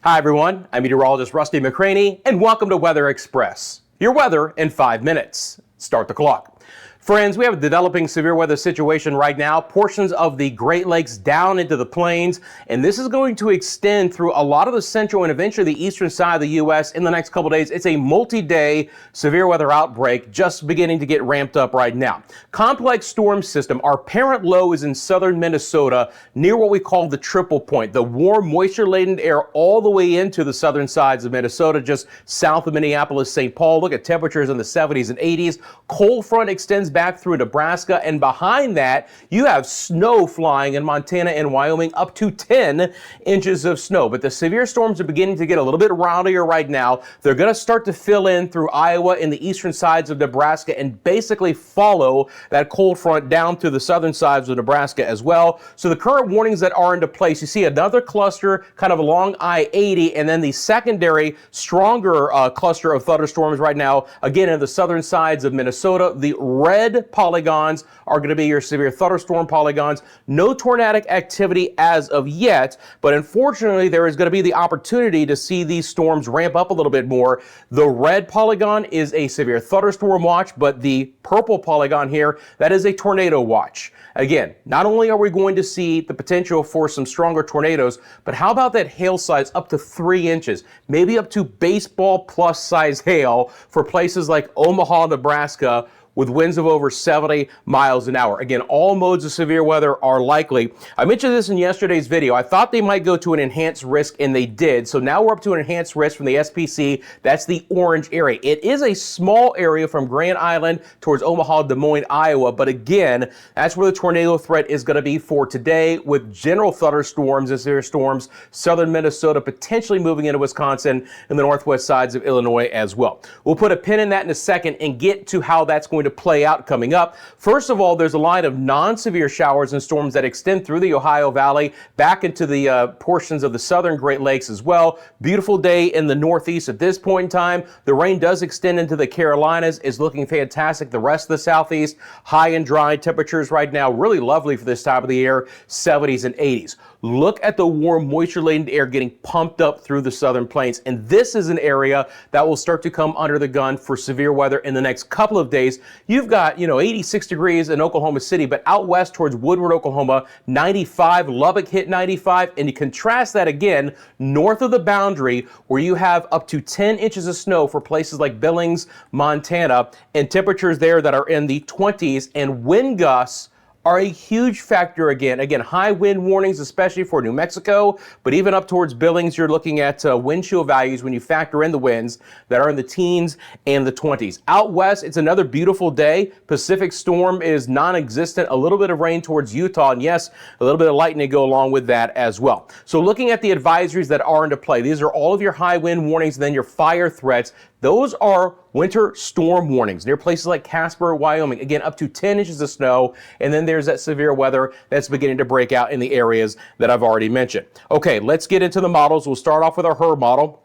Hi everyone, I'm meteorologist Rusty McCranie, and welcome to Weather Express. Your weather in 5 minutes. Start the clock. Friends, we have a developing severe weather situation right now, portions of the Great Lakes down into the plains, and this is going to extend through a lot of the central and eventually the eastern side of the U.S. in the next couple days. It's a multi-day severe weather outbreak just beginning to get ramped up right now. Complex storm system, our parent low is in southern Minnesota near what we call the triple point, the warm moisture-laden air all the way into the southern sides of Minnesota, just south of Minneapolis, St. Paul. Look at temperatures in the 70s and 80s. Cold front extends back through Nebraska, and behind that you have snow flying in Montana and Wyoming, up to 10 inches of snow. But the severe storms are beginning to get a little bit rowdier right now. They're going to start to fill in through Iowa and the eastern sides of Nebraska and basically follow that cold front down to the southern sides of Nebraska as well. So the current warnings that are into place, you see another cluster kind of along I-80, and then the secondary stronger cluster of thunderstorms right now again in the southern sides of Minnesota. The red polygons are going to be your severe thunderstorm polygons. No tornadic activity as of yet, but unfortunately there is going to be the opportunity to see these storms ramp up a little bit more. The red polygon is a severe thunderstorm watch, but the purple polygon here, that is a tornado watch. Again, not only are we going to see the potential for some stronger tornadoes, but how about that hail size up to 3 inches, maybe up to baseball plus size hail for places like Omaha, Nebraska, with winds of over 70 miles an hour. Again, all modes of severe weather are likely. I mentioned this in yesterday's video. I thought they might go to an enhanced risk, and they did. So now we're up to an enhanced risk from the SPC. That's the orange area. It is a small area from Grand Island towards Omaha, Des Moines, Iowa. But again, that's where the tornado threat is going to be for today, with general thunderstorms and severe storms, southern Minnesota, potentially moving into Wisconsin and the northwest sides of Illinois as well. We'll put a pin in that in a second and get to how that's going to play out coming up. First of all, there's a line of non-severe showers and storms that extend through the Ohio Valley back into the portions of the southern Great Lakes as well. Beautiful day in the northeast at this point in time. The rain does extend into the Carolinas, is looking fantastic. The rest of the southeast, high and dry temperatures right now, really lovely for this time of the year, 70s and 80s. Look at the warm moisture-laden air getting pumped up through the southern plains, and this is an area that will start to come under the gun for severe weather in the next couple of days. You've got, 86 degrees in Oklahoma City, but out west towards Woodward, Oklahoma, 95, Lubbock hit 95, and you contrast that again north of the boundary where you have up to 10 inches of snow for places like Billings, Montana, and temperatures there that are in the 20s, and wind gusts are a huge factor again. Again, high wind warnings, especially for New Mexico, but even up towards Billings, you're looking at wind chill values when you factor in the winds that are in the teens and the 20s. Out west, it's another beautiful day. Pacific storm is non-existent. A little bit of rain towards Utah, and yes, a little bit of lightning to go along with that as well. So looking at the advisories that are into play, these are all of your high wind warnings, and then your fire threats. Those are winter storm warnings near places like Casper, Wyoming. Again, up to 10 inches of snow. And then there's that severe weather that's beginning to break out in the areas that I've already mentioned. Okay, let's get into the models. We'll start off with our HRRR model.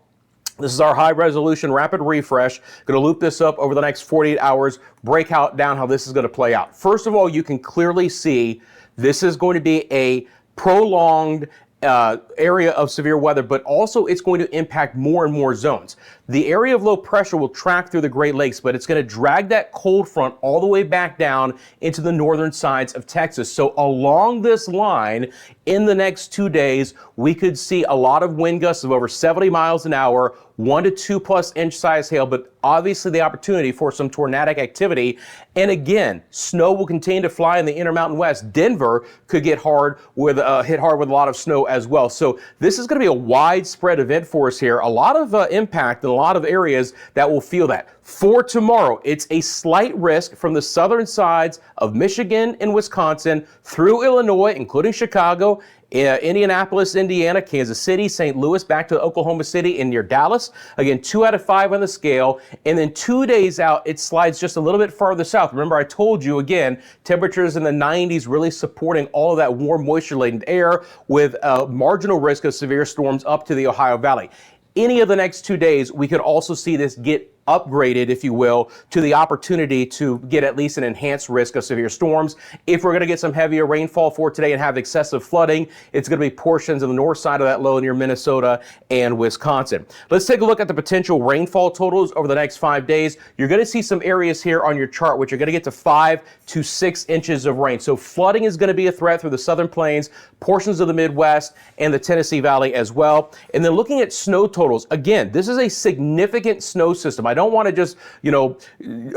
This is our high resolution rapid refresh. Going to loop this up over the next 48 hours, break out down how this is going to play out. First of all, you can clearly see this is going to be a prolonged area of severe weather, but also it's going to impact more and more zones. The area of low pressure will track through the Great Lakes, but it's going to drag that cold front all the way back down into the northern sides of Texas. So along this line, in the next 2 days, we could see a lot of wind gusts of over 70 miles an hour, 1 to 2 plus inch size hail, but obviously the opportunity for some tornadic activity. And again, snow will continue to fly in the Intermountain West. Denver could get hit hard with a lot of snow as well. So this is going to be a widespread event for us here. A lot of impact in a lot of areas that will feel that. For tomorrow, it's a slight risk from the southern sides of Michigan and Wisconsin through Illinois, including Chicago, Indianapolis, Indiana, Kansas City, St. Louis, back to Oklahoma City and near Dallas. Again, 2 out of 5 on the scale. And then 2 days out, it slides just a little bit farther south. Remember, I told you again, temperatures in the 90s really supporting all of that warm, moisture-laden air with a marginal risk of severe storms up to the Ohio Valley. Any of the next 2 days, we could also see this get upgraded, if you will, to the opportunity to get at least an enhanced risk of severe storms. If we're going to get some heavier rainfall for today and have excessive flooding, it's going to be portions of the north side of that low near Minnesota and Wisconsin. Let's take a look at the potential rainfall totals over the next 5 days. You're going to see some areas here on your chart which are going to get to 5 to 6 inches of rain. So flooding is going to be a threat through the southern plains, portions of the Midwest, and the Tennessee Valley as well. And then looking at snow totals, again, this is a significant snow system. I don't want to just,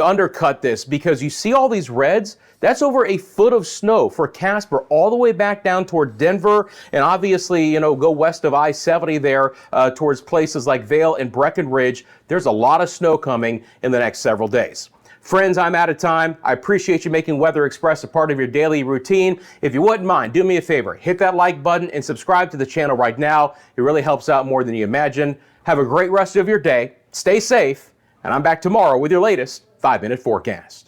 undercut this, because you see all these reds. That's over a foot of snow for Casper, all the way back down toward Denver, and obviously, go west of I-70 there towards places like Vail and Breckenridge. There's a lot of snow coming in the next several days. Friends, I'm out of time. I appreciate you making Weather Express a part of your daily routine. If you wouldn't mind, do me a favor, hit that like button and subscribe to the channel right now. It really helps out more than you imagine. Have a great rest of your day. Stay safe. And I'm back tomorrow with your latest 5-minute forecast.